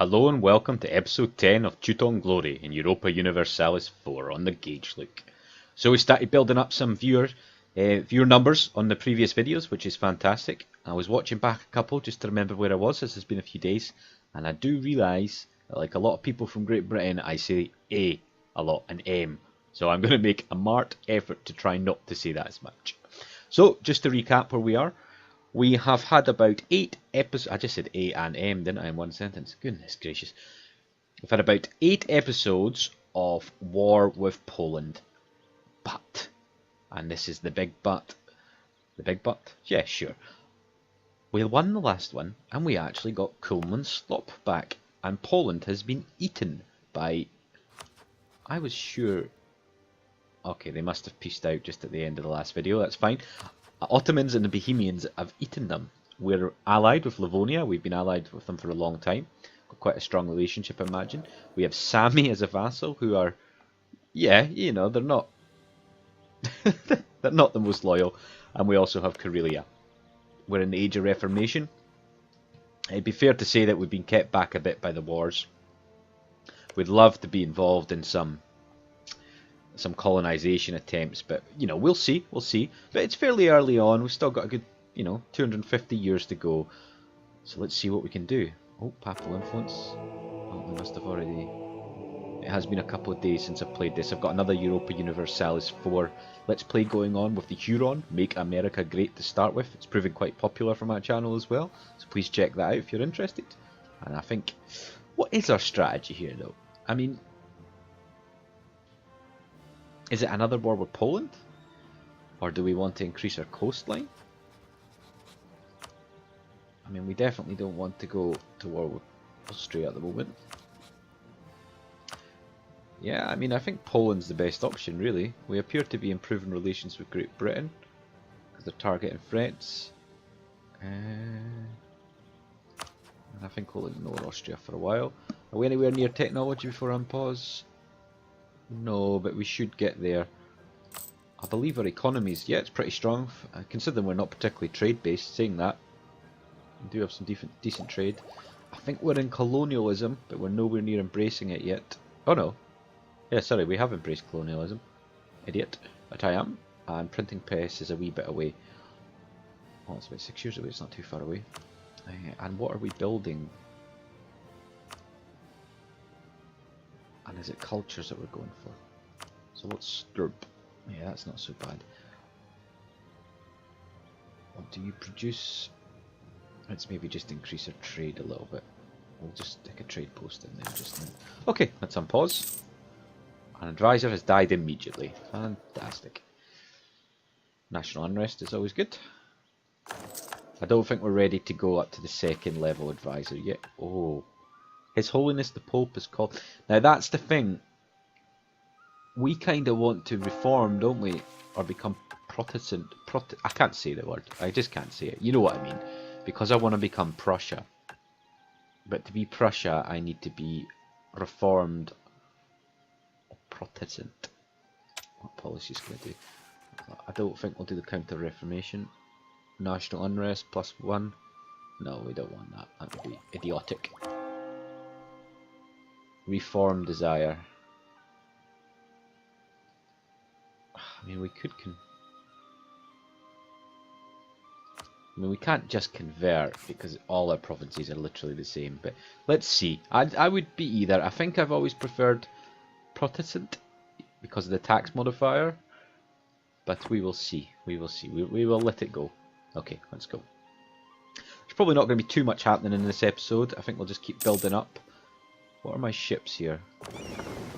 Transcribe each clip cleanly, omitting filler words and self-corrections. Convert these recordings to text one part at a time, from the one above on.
Hello and welcome to episode 10 of Teutonic Glory in Europa Universalis 4 on the gauge look. So we started building up some viewer numbers on the previous videos, which is fantastic. I was watching back a couple just to remember where I was, as it's been a few days, and I do realise that like a lot of people from Great Britain, I say A a lot and M. So I'm going to make a marked effort to try not to say that as much. So just to recap where we are. We have had about 8 episodes. I just said A and M, didn't I, in one sentence? Goodness gracious. We've had about 8 episodes of war with Poland. But, and this is the big but. The big but? Yeah, sure. We won the last one, and we actually got Coleman's slop back. And Poland has been eaten by... I was sure... Okay, they must have pieced out just at the end of the last video, that's fine. Ottomans and the Bohemians have eaten them. We're allied with Livonia. We've been allied with them for a long time. Got quite a strong relationship, I imagine. We have Sami as a vassal, who are, yeah, you know, they're not, they're not the most loyal. And we also have Karelia. We're in the Age of Reformation. It'd be fair to say that we've been kept back a bit by the wars. We'd love to be involved in some colonization attempts, but you know, we'll see. But it's fairly early on. We've still got a good, 250 years to go. So let's see what we can do. Oh, papal influence. Oh, we must have already... It has been a couple of days since I've played this. I've got another Europa Universalis 4 Let's Play going on with the Huron, Make America Great to start with. It's proving quite popular for my channel as well, so please check that out if you're interested. And I think, what is our strategy here though? I mean, is it another war with Poland? Or do we want to increase our coastline? I mean, we definitely don't want to go to war with Austria at the moment. Yeah, I mean, I think Poland's the best option, really. We appear to be improving relations with Great Britain, because they're targeting France. And I think we'll ignore Austria for a while. Are we anywhere near technology before unpause? No, but we should get there. I believe our economy's, yeah, it's pretty strong. Considering we're not particularly trade-based, saying that. We do have some decent trade. I think we're in colonialism, but we're nowhere near embracing it yet. Oh no. Yeah, sorry, we have embraced colonialism. Idiot. But I am. And printing press is a wee bit away. Well, it's about 6 years away, it's not too far away. And what are we building? And is it cultures that we're going for? So what's Sturp? Yeah, that's not so bad. What do you produce? Let's maybe just increase our trade a little bit. We'll just stick a trade post in there just now. Okay, let's unpause. An advisor has died immediately. Fantastic. National unrest is always good. I don't think we're ready to go up to the second level advisor yet. Oh. His Holiness the Pope is called. Now that's the thing. We kind of want to reform, don't we? Or become Protestant. I can't say the word. I just can't say it. You know what I mean. Because I want to become Prussia. But to be Prussia, I need to be reformed or Protestant. What policy is going to do? I don't think we'll do the Counter-Reformation. National unrest +1. No, we don't want that. That would be idiotic. Reform desire. I mean, we could we can't just convert because all our provinces are literally the same. But let's see. I would be either. I think I've always preferred Protestant because of the tax modifier. But we will see. We will see. We will let it go. Okay, let's go. There's probably not going to be too much happening in this episode. I think we'll just keep building up. What are my ships here?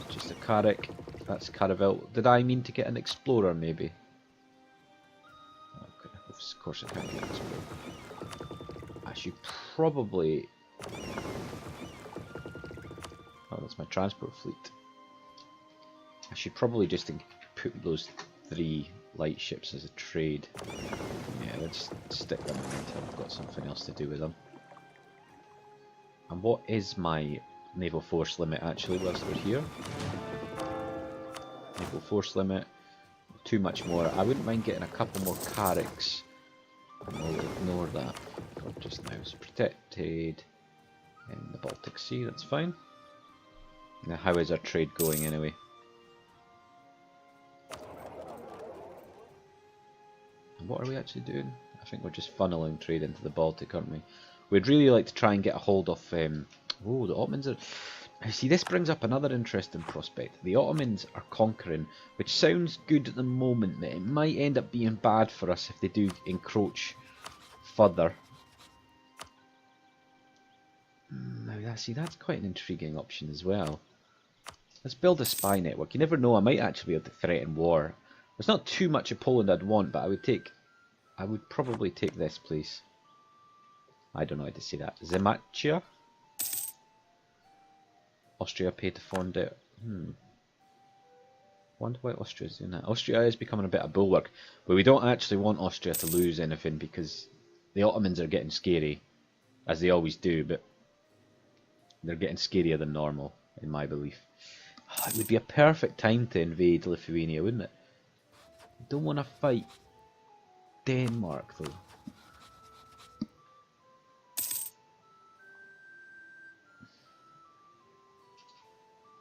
Just a Carrack. That's Caravel. Did I mean to get an Explorer, maybe? Okay, of course I can't get an Explorer. I should probably... Oh, that's my transport fleet. I should probably just put those 3 light ships as a trade. Yeah, let's stick them in until I've got something else to do with them. And what is my naval force limit actually whilst we're here? Naval force limit, too much more. I wouldn't mind getting a couple more Carracks. We'll ignore that for just now. So protected, in the Baltic Sea, that's fine. Now how is our trade going anyway? And what are we actually doing? I think we're just funneling trade into the Baltic, aren't we? We'd really like to try and get a hold of... oh, the Ottomans are... I see, this brings up another interesting prospect. The Ottomans are conquering, which sounds good at the moment, but it might end up being bad for us if they do encroach further. Now, see, that's quite an intriguing option as well. Let's build a spy network. You never know, I might actually be able to threaten war. There's not too much of Poland I'd want, but I would probably take this place. I don't know how to say that. Zemachia? Austria paid to foreign debt. Wonder why Austria's doing that. Austria is becoming a bit of bulwark, but we don't actually want Austria to lose anything because the Ottomans are getting scary, as they always do, but they're getting scarier than normal, in my belief. Oh, it would be a perfect time to invade Lithuania, wouldn't it? I don't want to fight Denmark, though.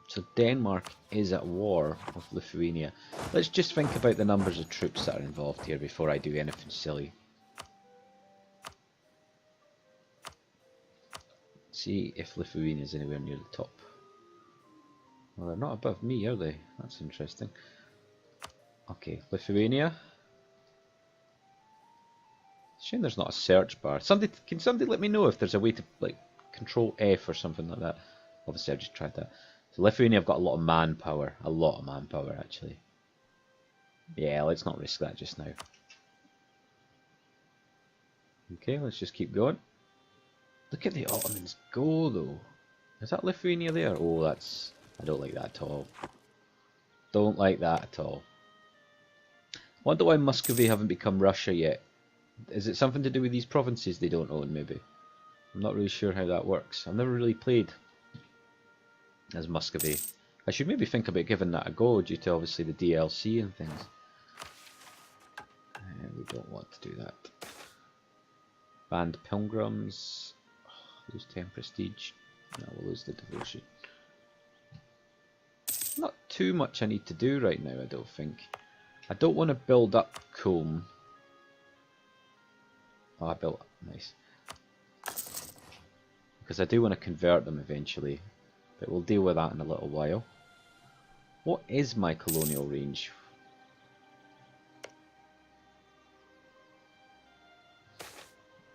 So Denmark is at war with Lithuania. Let's just think about the numbers of troops that are involved here before I do anything silly. See if Lithuania is anywhere near the top. Well, they're not above me, are they? That's interesting. Okay, Lithuania. Shame there's not a search bar. Can somebody let me know if there's a way to like control F or something like that? Obviously, I just tried that. So Lithuania have got a lot of manpower. A lot of manpower, actually. Yeah, let's not risk that just now. Okay, let's just keep going. Look at the Ottomans go, though. Is that Lithuania there? Oh, that's... I don't like that at all. Don't like that at all. Wonder why Muscovy haven't become Russia yet. Is it something to do with these provinces they don't own, maybe? I'm not really sure how that works. I've never really played as Muscovy. I should maybe think about giving that a go due to obviously the DLC and things. We don't want to do that. Banned pilgrims. Oh, lose 10 prestige. No, we'll lose the devotion. Not too much I need to do right now, I don't think. I don't want to build up Culm. Oh, I built up. Nice. Because I do want to convert them eventually. But we'll deal with that in a little while. What is my colonial range?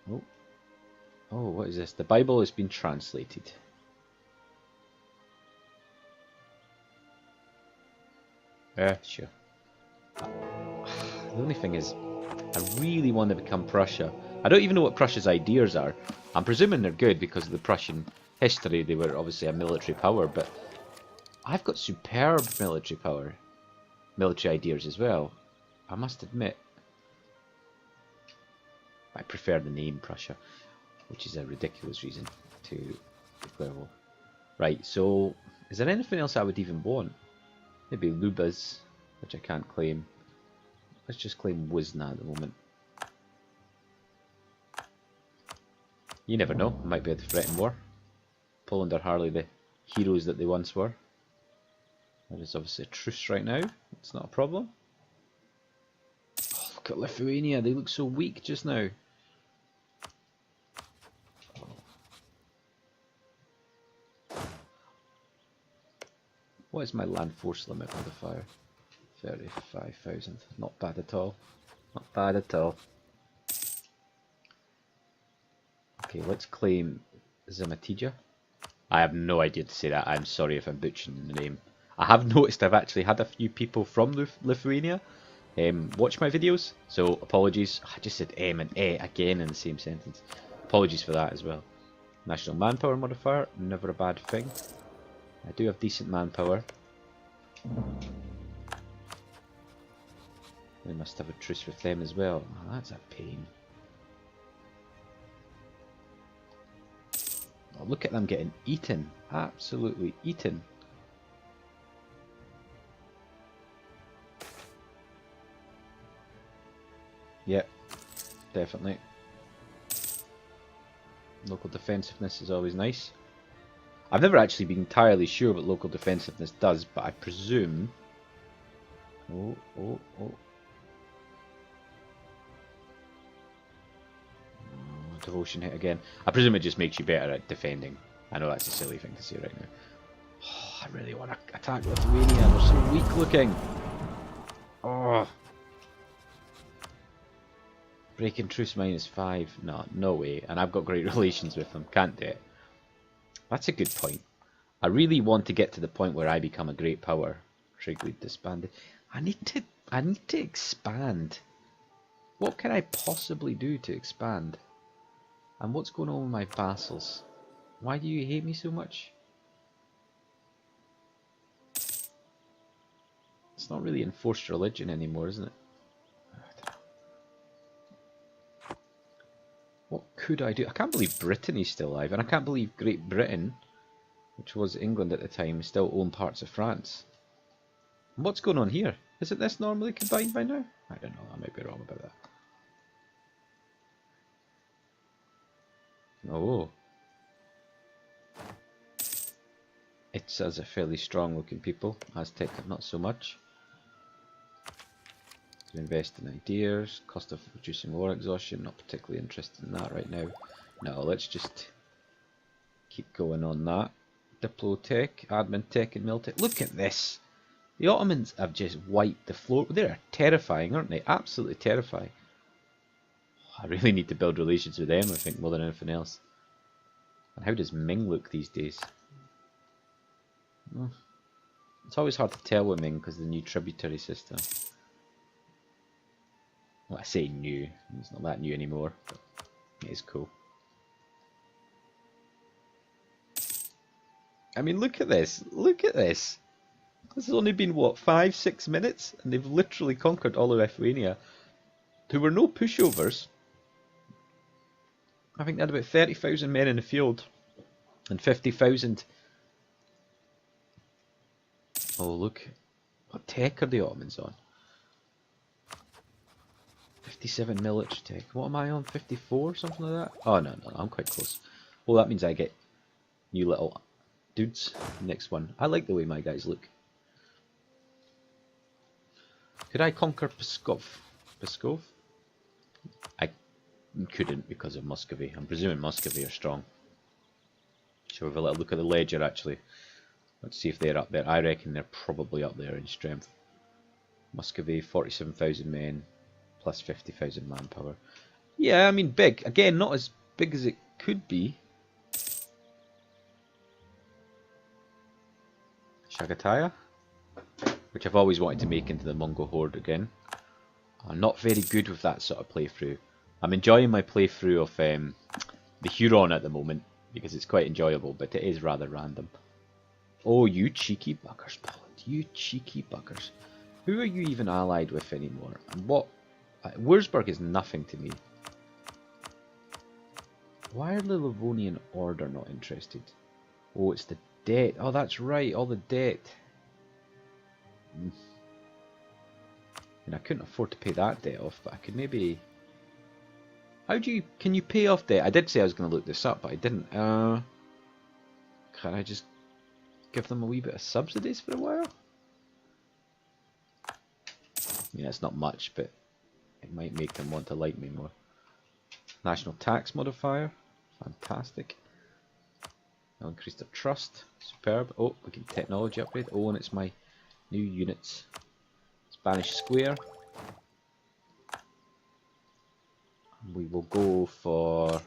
Oh. Oh, what is this? The Bible has been translated. Sure. The only thing is, I really want to become Prussia. I don't even know what Prussia's ideas are. I'm presuming they're good because of the Prussian history. They were obviously a military power, but I've got superb military power. Military ideas as well, I must admit. I prefer the name Prussia, which is a ridiculous reason to declare war. Right, so is there anything else I would even want? Maybe Lubas, which I can't claim. Let's just claim Wizna at the moment. You never know, I might be able to threaten war. Poland are hardly the heroes that they once were. There is obviously a truce right now, it's not a problem. Oh, look at Lithuania, they look so weak just now. What is my land force limit modifier? 35,000. Not bad at all. Not bad at all. Okay, let's claim Zamatija. I have no idea to say that. I'm sorry if I'm butchering the name. I have noticed I've actually had a few people from Lithuania watch my videos, so apologies. I just said M and E again in the same sentence. Apologies for that as well. National manpower modifier, never a bad thing. I do have decent manpower. We must have a truce with them as well. Oh, that's a pain. Oh, look at them getting eaten. Absolutely eaten. Yep, definitely. Local defensiveness is always nice. I've never actually been entirely sure what local defensiveness does, but I presume... Oh, oh, oh. Devotion hit again. I presume it just makes you better at defending. I know that's a silly thing to say right now. Oh, I really want to attack Lithuania. They're so weak looking. Oh. Breaking truce -5. No, no way. And I've got great relations with them. Can't do it. That's a good point. I really want to get to the point where I become a great power. Trigly disbanded. I need to expand. What can I possibly do to expand? And what's going on with my vassals? Why do you hate me so much? It's not really enforced religion anymore, isn't it? What could I do? I can't believe Brittany's still alive, and I can't believe Great Britain, which was England at the time, still own parts of France. And what's going on here? Isn't this normally combined by now? I don't know, I might be wrong about that. Oh. It's as a fairly strong looking people. Aztec not so much. To invest in ideas, cost of reducing war exhaustion, not particularly interested in that right now. No, let's just keep going on that. Diplotech, admin tech and militech. Look at this! The Ottomans have just wiped the floor. They're terrifying, aren't they? Absolutely terrifying. I really need to build relations with them, I think, more than anything else. And how does Ming look these days? It's always hard to tell with Ming because of the new tributary system. Well, I say new. It's not that new anymore, but it is cool. I mean, look at this. Look at this. This has only been, what, 5-6 minutes? And they've literally conquered all of Lithuania. Who were no pushovers. I think they had about 30,000 men in the field. And 50,000... Oh, look. What tech are the Ottomans on? 57 military tech. What am I on? 54? Something like that? Oh, no, I'm quite close. Well, that means I get new little dudes. Next one. I like the way my guys look. Could I conquer Pskov? Pskov? I couldn't because of Muscovy. I'm presuming Muscovy are strong. Shall we have a little look at the ledger, actually? Let's see if they're up there. I reckon they're probably up there in strength. Muscovy, 47,000 men, plus 50,000 manpower. Yeah, I mean, big. Again, not as big as it could be. Shagataya, which I've always wanted to make into the Mongol Horde again. I'm not very good with that sort of playthrough. I'm enjoying my playthrough of the Huron at the moment, because it's quite enjoyable, but it is rather random. Oh, you cheeky buggers, Poland. You cheeky buggers. Who are you even allied with anymore? And what? Wurzburg is nothing to me. Why are the Livonian Order not interested? Oh, it's the debt. Oh, that's right. All the debt. And I couldn't afford to pay that debt off, but I could maybe... How do you... Can you pay off debt? I did say I was going to look this up, but I didn't. Can I just give them a wee bit of subsidies for a while? Yeah, it's not much, but it might make them want to like me more. National tax modifier. Fantastic. I'll increase their trust. Superb. Oh, we can technology upgrade. Oh, and it's my new units. Spanish Square. We will go for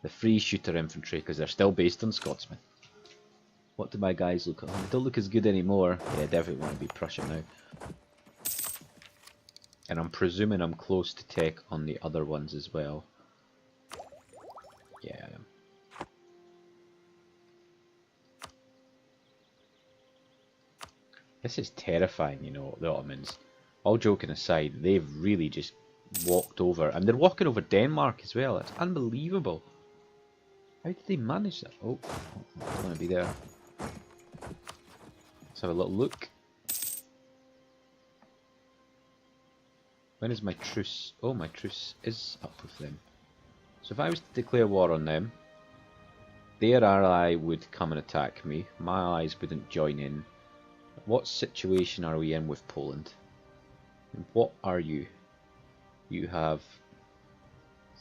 the free shooter infantry because they're still based on Scotsmen. What do my guys look like? Oh, they don't look as good anymore. Yeah, definitely want to be Prussia now. And I'm presuming I'm close to tech on the other ones as well. Yeah, I am. This is terrifying, you know, the Ottomans. All joking aside, they've really just walked over. And they're walking over Denmark as well. It's unbelievable. How did they manage that? Oh, I don't want to be there. Let's have a little look. When is my truce? Oh, my truce is up with them. So if I was to declare war on them, their ally would come and attack me. My allies wouldn't join in. What situation are we in with Poland? And what are you? You have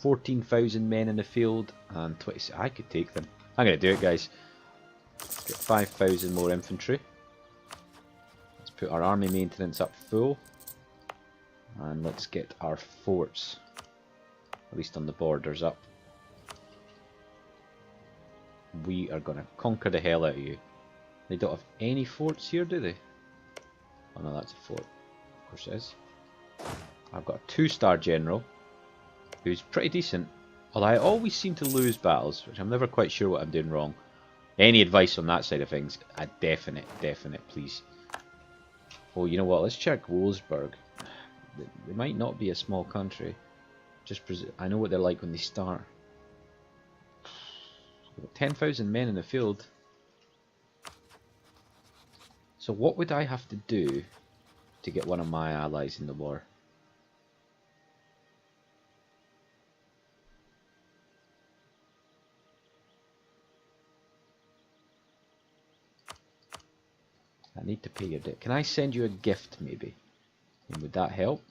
14,000 men in the field and 20. I could take them. I'm going to do it, guys. Let's get 5,000 more infantry. Let's put our army maintenance up full. And let's get our forts, at least on the borders, up. We are going to conquer the hell out of you. They don't have any forts here, do they? Oh no, that's a fort. Of course it is. I've got a 2-star general who's pretty decent. Although I always seem to lose battles, which I'm never quite sure what I'm doing wrong. Any advice on that side of things? A definite, please. Oh, you know what? Let's check Wolfsburg. They might not be a small country. I know what they're like when they start. 10,000 men in the field. So what would I have to do to get one of my allies in the war? I need to pay your debt. Can I send you a gift maybe? And would that help?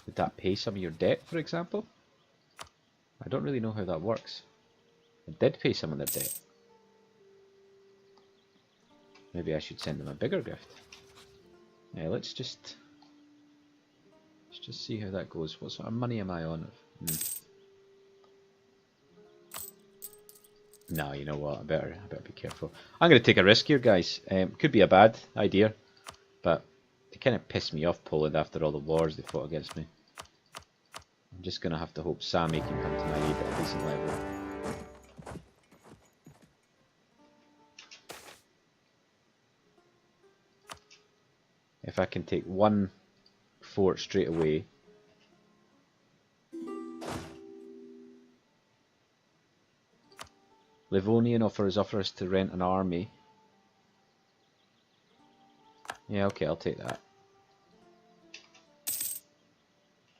Would that pay some of your debt, for example? I don't really know how that works. It did pay some of their debt. Maybe I should send them a bigger gift. Yeah, let's just see how that goes. What sort of money am I on? No, you know what? I better be careful. I'm going to take a risk here, guys. Could be a bad idea, but it kind of pissed me off, Poland, after all the wars they fought against me. I'm just going to have to hope Sammy can come to my aid at a decent level. If I can take one fort straight away. Livonian offers us to rent an army. Yeah, okay, I'll take that.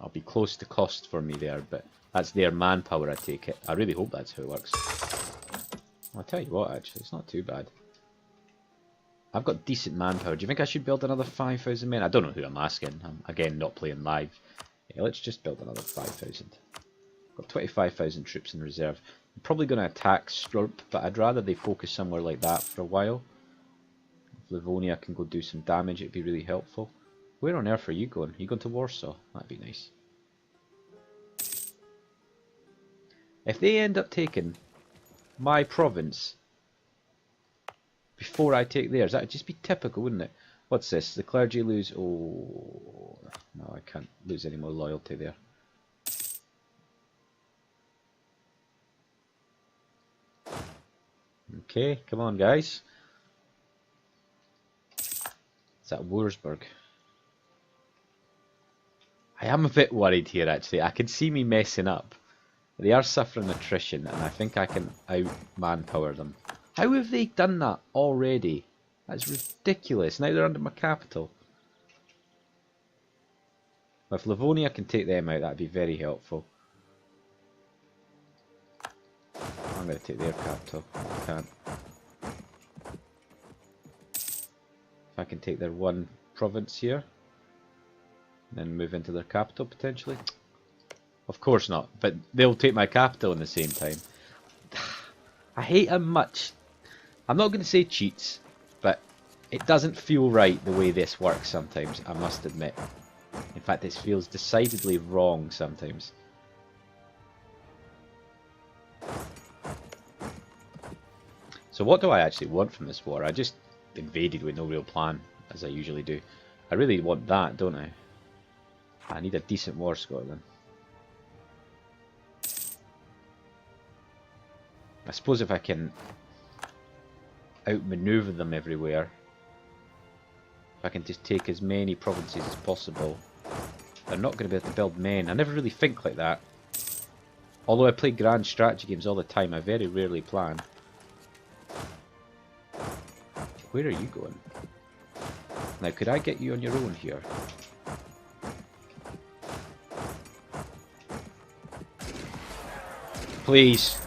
I'll be close to cost for me there, but that's their manpower, I take it. I really hope that's how it works. I'll tell you what, actually, it's not too bad. I've got decent manpower. Do you think I should build another 5,000 men? I don't know who I'm asking. I'm, again, not playing live. Yeah, let's just build another 5,000. Got 25,000 troops in reserve. I'm probably going to attack Sturp, but I'd rather they focus somewhere like that for a while. If Livonia can go do some damage, it'd be really helpful. Where on earth are you going? Are you going to Warsaw? That'd be nice. If they end up taking my province before I take theirs, that'd just be typical, wouldn't it? What's this? The clergy lose... Oh, no, I can't lose any more loyalty there. Okay, come on, guys. It's at Wurzburg. I am a bit worried here, actually. I can see me messing up. They are suffering attrition, and I think I can out-manpower them. How have they done that already? That's ridiculous. Now they're under my capital. If Livonia can take them out, that'd be very helpful. I'm going to take their capital. I can't. If I can take their one province here, and then move into their capital potentially. Of course not, but they'll take my capital in the same time. I hate how much. I'm not going to say cheats, but it doesn't feel right the way this works sometimes, I must admit. In fact, this feels decidedly wrong sometimes. So what do I actually want from this war? I just invaded with no real plan, as I usually do. I really want that, don't I? I need a decent war score then. I suppose if I can outmaneuver them everywhere, if I can just take as many provinces as possible, they're not going to be able to build men. I never really think like that. Although I play grand strategy games all the time, I very rarely plan. Where are you going? Now, could I get you on your own here? Please.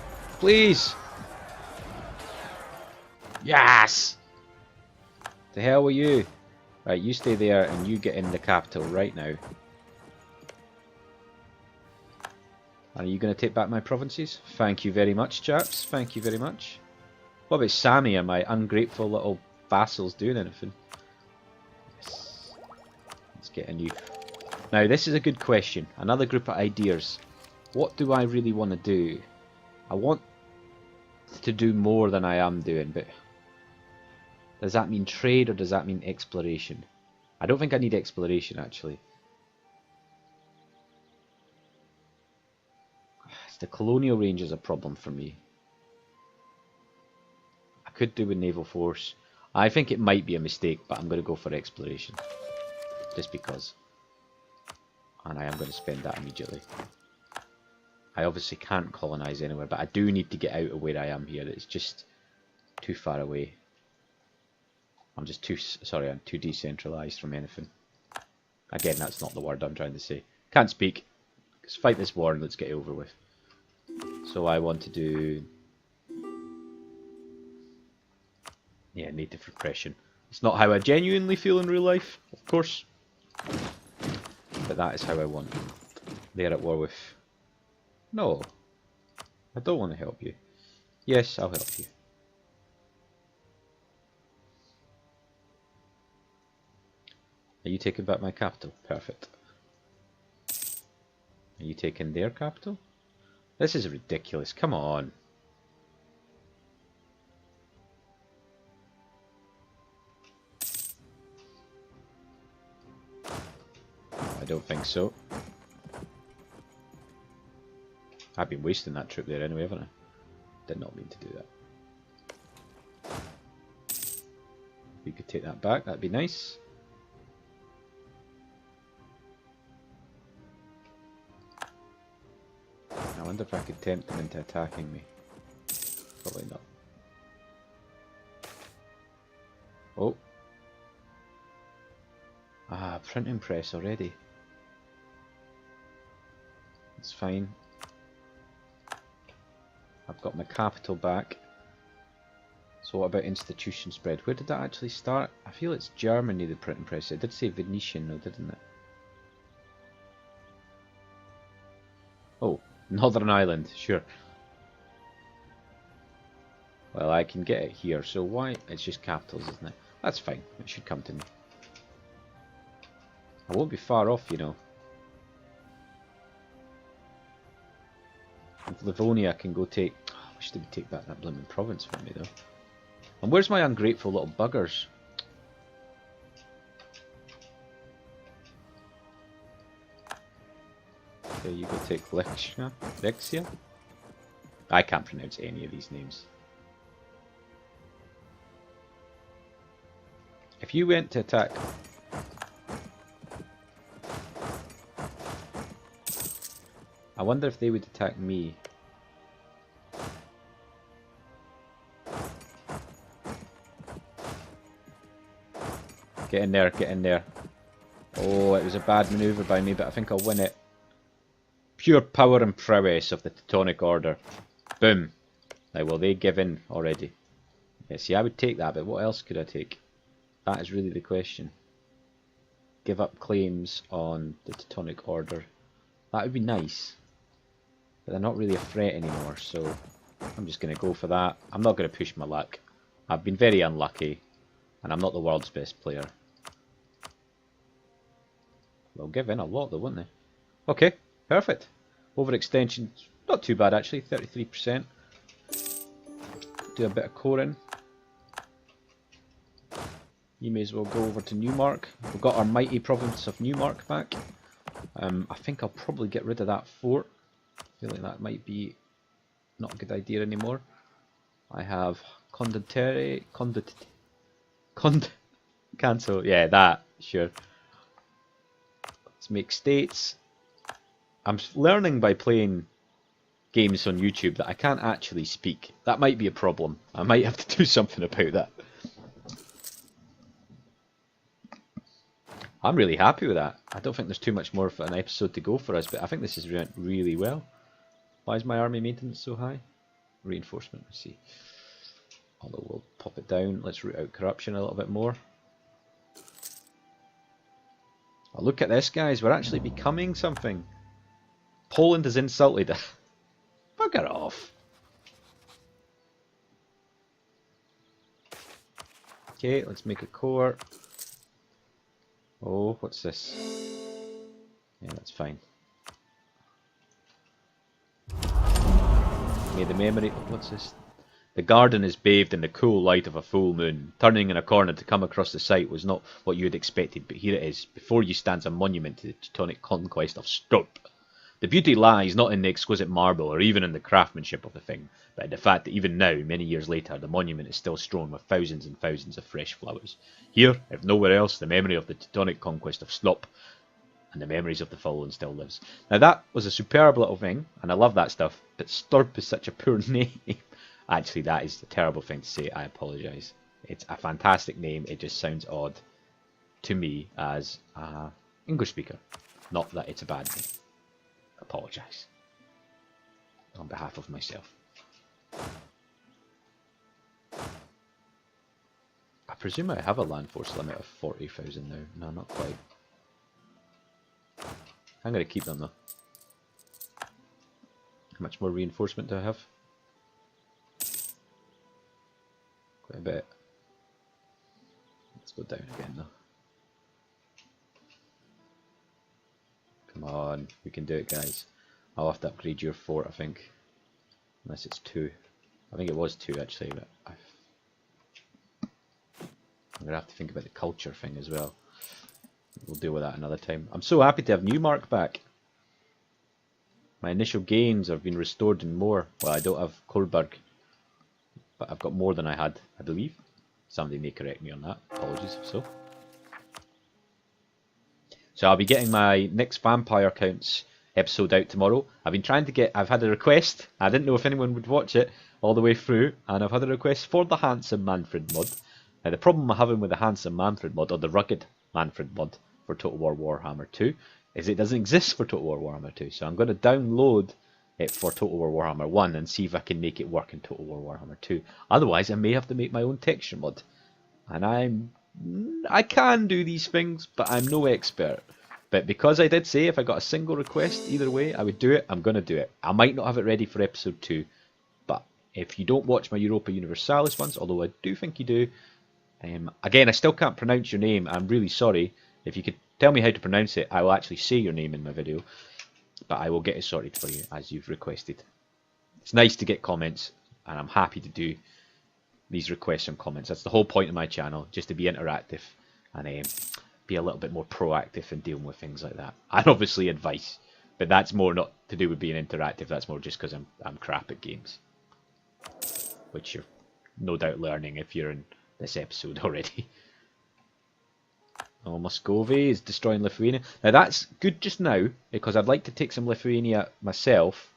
Please. Yes! The hell were you? Right, you stay there and you get in the capital right now. Are you going to take back my provinces? Thank you very much, chaps. Thank you very much. What about Sammy? Are my ungrateful little vassals doing anything? Yes. Let's get a new... Now, this is a good question. Another group of ideas. What do I really want to do? I want to do more than I am doing, but... Does that mean trade or does that mean exploration? I don't think I need exploration, actually. The colonial range is a problem for me. I could do with naval force. I think it might be a mistake, but I'm going to go for exploration. Just because. And I am going to spend that immediately. I obviously can't colonize anywhere, but I do need to get out of where I am here. It's just too far away. I'm just too... Sorry, I'm too decentralized from anything. Again, that's not the word I'm trying to say. Can't speak. Let's fight this war and let's get it over with. So I want to do... Yeah, native repression. It's not how I genuinely feel in real life, of course. But that is how I want. They're at war with... No. I don't want to help you. Yes, I'll help you. Are you taking back my capital? Perfect. Are you taking their capital? This is ridiculous. Come on. I don't think so. I've been wasting that trip there anyway, haven't I? Did not mean to do that. We could take that back, that'd be nice. I wonder if I could tempt them into attacking me. Probably not. Oh. Ah, printing press already. It's fine. I've got my capital back. So what about institution spread? Where did that actually start? I feel it's Germany, the printing press. It did say Venetian though, didn't it? Oh, Northern Ireland, sure. Well, I can get it here, so why? It's just capitals, isn't it? That's fine, it should come to me. I won't be far off, you know. And Livonia can go take... Oh, I wish they would take back that blooming province from me, though. And where's my ungrateful little buggers? Okay, you go take Lexia. I can't pronounce any of these names. If you went to attack... I wonder if they would attack me. Get in there, get in there. Oh, it was a bad manoeuvre by me, but I think I'll win it. Pure power and prowess of the Teutonic Order. Boom. Now, will they give in already? Yeah, see, I would take that, but what else could I take? That is really the question. Give up claims on the Teutonic Order. That would be nice. But they're not really a threat anymore, so I'm just going to go for that. I'm not going to push my luck. I've been very unlucky, and I'm not the world's best player. They'll give in a lot though, won't they? Okay, perfect. Overextension, not too bad actually, 33%. Do a bit of coring. You may as well go over to Newmark. We've got our mighty province of Newmark back. I think I'll probably get rid of that fort. I feel like that might be not a good idea anymore. I have cancel, yeah, that, sure. Let's make states. I'm learning by playing games on YouTube that I can't actually speak. That might be a problem. I might have to do something about that. I'm really happy with that. I don't think there's too much more of an episode to go for us, but I think this has went really well. Why is my army maintenance so high? Reinforcement, I see. Although we'll pop it down. Let's root out corruption a little bit more. Oh, look at this, guys. We're actually becoming something. Poland is insulted. Bugger off. Okay, let's make a core. Oh, what's this? Yeah, that's fine. May the memory... What's this? The garden is bathed in the cool light of a full moon. Turning in a corner to come across the sight was not what you had expected, but here it is. Before you stands a monument to the Teutonic conquest of Storp. The beauty lies not in the exquisite marble or even in the craftsmanship of the thing, but in the fact that even now, many years later, the monument is still strewn with thousands and thousands of fresh flowers. Here, if nowhere else, the memory of the Teutonic conquest of Storp and the memories of the fallen still lives. Now that was a superb little thing, and I love that stuff, but Storp is such a poor name. Actually, that is a terrible thing to say. I apologise. It's a fantastic name. It just sounds odd to me as an English speaker. Not that it's a bad name. Apologise on behalf of myself. I presume I have a land force limit of 40,000 now. No, not quite. I'm going to keep them though. How much more reinforcement do I have? Quite a bit. Let's go down again though. Come on, we can do it, guys. I'll have to upgrade your fort, I think. Unless it's 2. I think it was 2 actually, but I'm going to have to think about the culture thing as well. We'll deal with that another time. I'm so happy to have Newmark back. My initial gains have been restored and more. Well, I don't have Coburg, but I've got more than I had, I believe. Somebody may correct me on that. Apologies if so. So I'll be getting my next Vampire Counts episode out tomorrow. I've had a request. I didn't know if anyone would watch it all the way through, and I've had a request for the Handsome Manfred mod. Now the problem I'm having with the Handsome Manfred mod, or the Rugged Manfred mod for Total War Warhammer 2, is it doesn't exist for Total War Warhammer 2. So I'm going to download it for Total War Warhammer 1 and see if I can make it work in Total War Warhammer 2. Otherwise I may have to make my own texture mod. And I can do these things, but I'm no expert. But because I did say if I got a single request either way I would do it, I'm going to do it. I might not have it ready for episode 2, but if you don't watch my Europa Universalis ones, although I do think you do, again I still can't pronounce your name, I'm really sorry. If you could tell me how to pronounce it, I will actually say your name in my video, but I will get it sorted for you as you've requested. It's nice to get comments, and I'm happy to do these requests and comments. That's the whole point of my channel, just to be interactive and be a little bit more proactive in dealing with things like that. And obviously advice, but that's more not to do with being interactive, that's more just because I'm crap at games. Which you're no doubt learning if you're in this episode already. Oh, Muscovy is destroying Lithuania. Now that's good just now, because I'd like to take some Lithuania myself.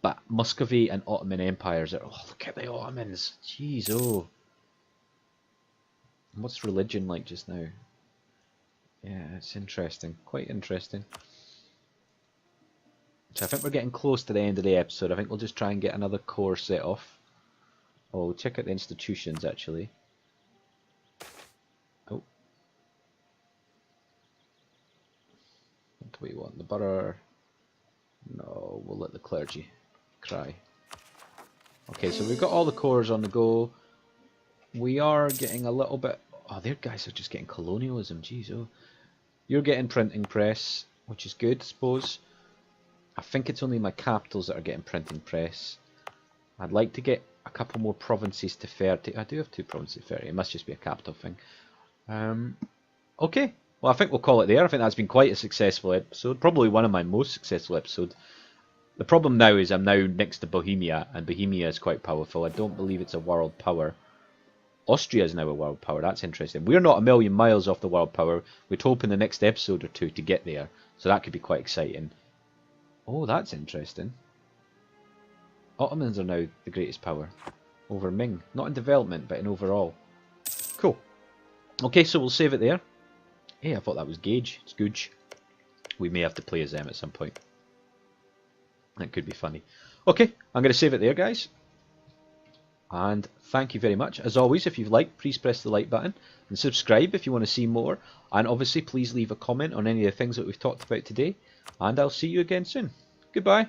But Muscovy and Ottoman empires are... Oh, look at the Ottomans. Jeez, oh. What's religion like just now? Yeah, it's interesting. Quite interesting. So I think we're getting close to the end of the episode. I think we'll just try and get another core set off. Oh, check out the institutions actually. Oh. What do we want? The borough? No, we'll let the clergy cry. Okay, so we've got all the cores on the go. We are getting a little bit... Oh, their guys are just getting colonialism. Jeez, oh. You're getting printing press, which is good, I suppose. I think it's only my capitals that are getting printing press. I'd like to get a couple more provinces to 30. I do have 2 provinces to 30. It must just be a capital thing. Okay. Well, I think we'll call it there. I think that's been quite a successful episode. Probably one of my most successful episodes. The problem now is I'm now next to Bohemia, and Bohemia is quite powerful. I don't believe it's a world power. Austria is now a world power. That's interesting. We're not a million miles off the world power. We'd hope in the next episode or 2 to get there. So that could be quite exciting. Oh, that's interesting. Ottomans are now the greatest power over Ming. Not in development, but in overall. Cool. Okay, so we'll save it there. Hey, I thought that was Gage. It's Googe. We may have to play as them at some point. That could be funny. Okay, I'm going to save it there, guys. And thank you very much. As always, if you've liked, please press the like button and subscribe if you want to see more. And obviously, please leave a comment on any of the things that we've talked about today. And I'll see you again soon. Goodbye.